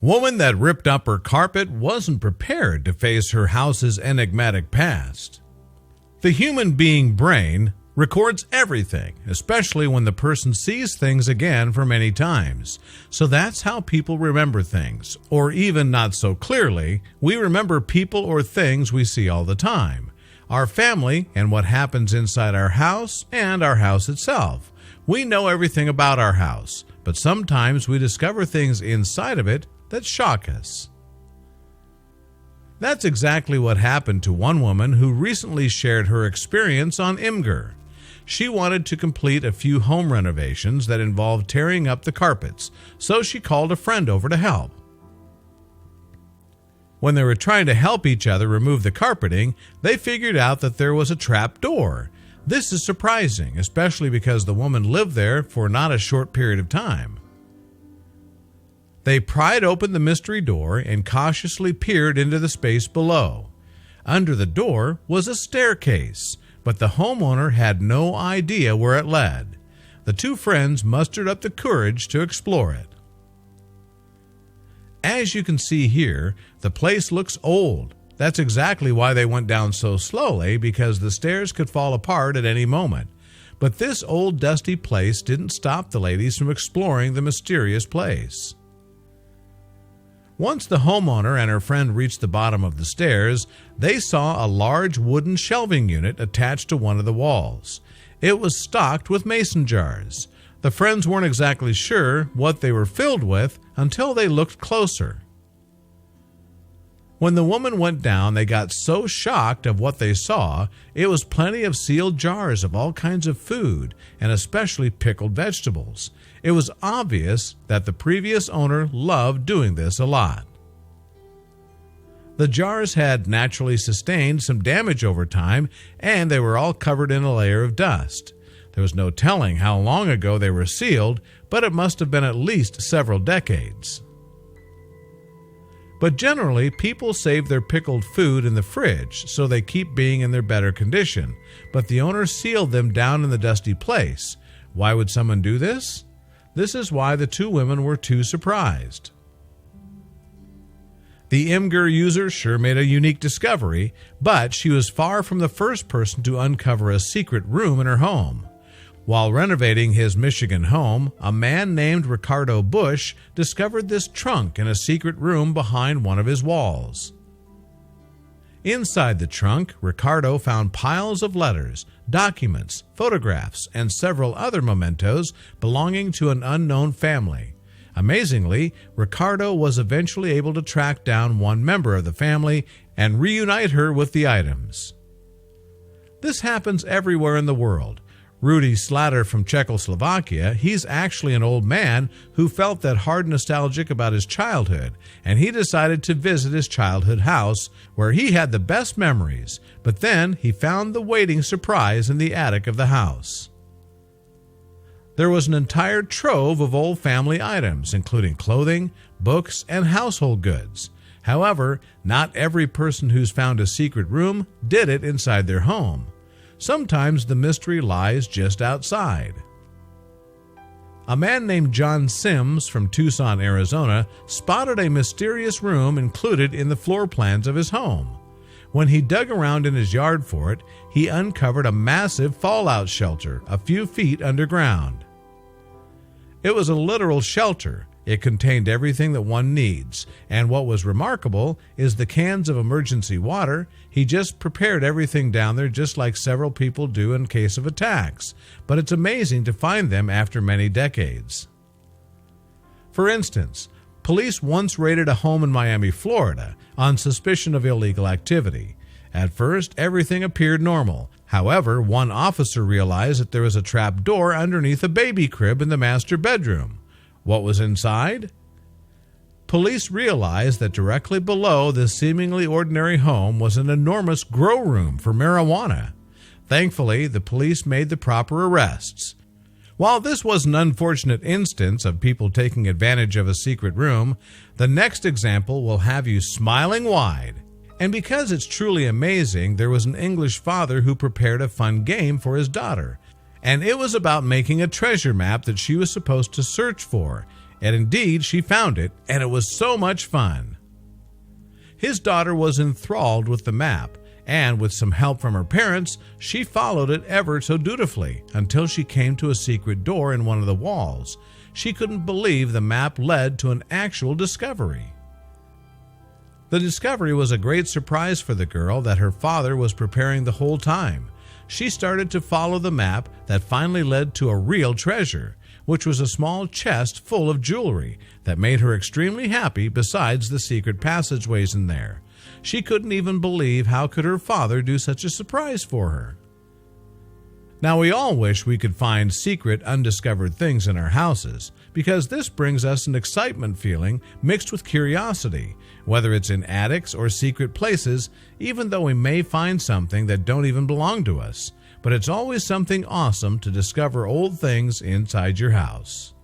Woman that ripped up her carpet wasn't prepared to face her house's enigmatic past. The human being brain records everything, especially when the person sees things again for many times. So that's how people remember things. Or even not so clearly, we remember people or things we see all the time. Our family and what happens inside our house and our house itself. We know everything about our house, but sometimes we discover things inside of it that shock us. That's exactly what happened to one woman who recently shared her experience on Imgur. She wanted to complete a few home renovations that involved tearing up the carpets, so she called a friend over to help. When they were trying to help each other remove the carpeting, they figured out that there was a trap door. This is surprising, especially because the woman lived there for not a short period of time. They pried open the mystery door and cautiously peered into the space below. Under the door was a staircase, but the homeowner had no idea where it led. The two friends mustered up the courage to explore it. As you can see here, the place looks old. That's exactly why they went down so slowly, because the stairs could fall apart at any moment. But this old dusty place didn't stop the ladies from exploring the mysterious place. Once the homeowner and her friend reached the bottom of the stairs, they saw a large wooden shelving unit attached to one of the walls. It was stocked with mason jars. The friends weren't exactly sure what they were filled with until they looked closer. When the woman went down, they got so shocked of what they saw. It was plenty of sealed jars of all kinds of food, and especially pickled vegetables. It was obvious that the previous owner loved doing this a lot. The jars had naturally sustained some damage over time, and they were all covered in a layer of dust. There was no telling how long ago they were sealed, but it must have been at least several decades. But generally, people save their pickled food in the fridge so they keep being in their better condition, but the owner sealed them down in the dusty place. Why would someone do this? This is why the two women were too surprised. The Imgur user sure made a unique discovery, but she was far from the first person to uncover a secret room in her home. While renovating his Michigan home, a man named Ricardo Bush discovered this trunk in a secret room behind one of his walls. Inside the trunk, Ricardo found piles of letters, documents, photographs, and several other mementos belonging to an unknown family. Amazingly, Ricardo was eventually able to track down one member of the family and reunite her with the items. This happens everywhere in the world. Rudy Slatter from Czechoslovakia, he's actually an old man who felt that hard nostalgic about his childhood, and he decided to visit his childhood house where he had the best memories, but then he found the waiting surprise in the attic of the house. There was an entire trove of old family items, including clothing, books, and household goods. However, not every person who's found a secret room did it inside their home. Sometimes the mystery lies just outside. A man named John Sims from Tucson, Arizona, spotted a mysterious room included in the floor plans of his home. When he dug around in his yard for it, he uncovered a massive fallout shelter a few feet underground. It was a literal shelter. It contained everything that one needs, and what was remarkable is the cans of emergency water. He just prepared everything down there just like several people do in case of attacks, but it's amazing to find them after many decades. For instance, police once raided a home in Miami, Florida, on suspicion of illegal activity. At first, everything appeared normal. However, one officer realized that there was a trap door underneath a baby crib in the master bedroom. What was inside? Police realized that directly below this seemingly ordinary home was an enormous grow room for marijuana. Thankfully, the police made the proper arrests. While this was an unfortunate instance of people taking advantage of a secret room, the next example will have you smiling wide. And because it's truly amazing, there was an English father who prepared a fun game for his daughter. And it was about making a treasure map that she was supposed to search for. And indeed, she found it, and it was so much fun. His daughter was enthralled with the map, and with some help from her parents, she followed it ever so dutifully until she came to a secret door in one of the walls. She couldn't believe the map led to an actual discovery. The discovery was a great surprise for the girl that her father was preparing the whole time. She started to follow the map that finally led to a real treasure, which was a small chest full of jewelry that made her extremely happy besides the secret passageways in there. She couldn't even believe how could her father do such a surprise for her. Now, we all wish we could find secret, undiscovered things in our houses, because this brings us an excitement feeling mixed with curiosity, whether it's in attics or secret places, even though we may find something that don't even belong to us. But it's always something awesome to discover old things inside your house.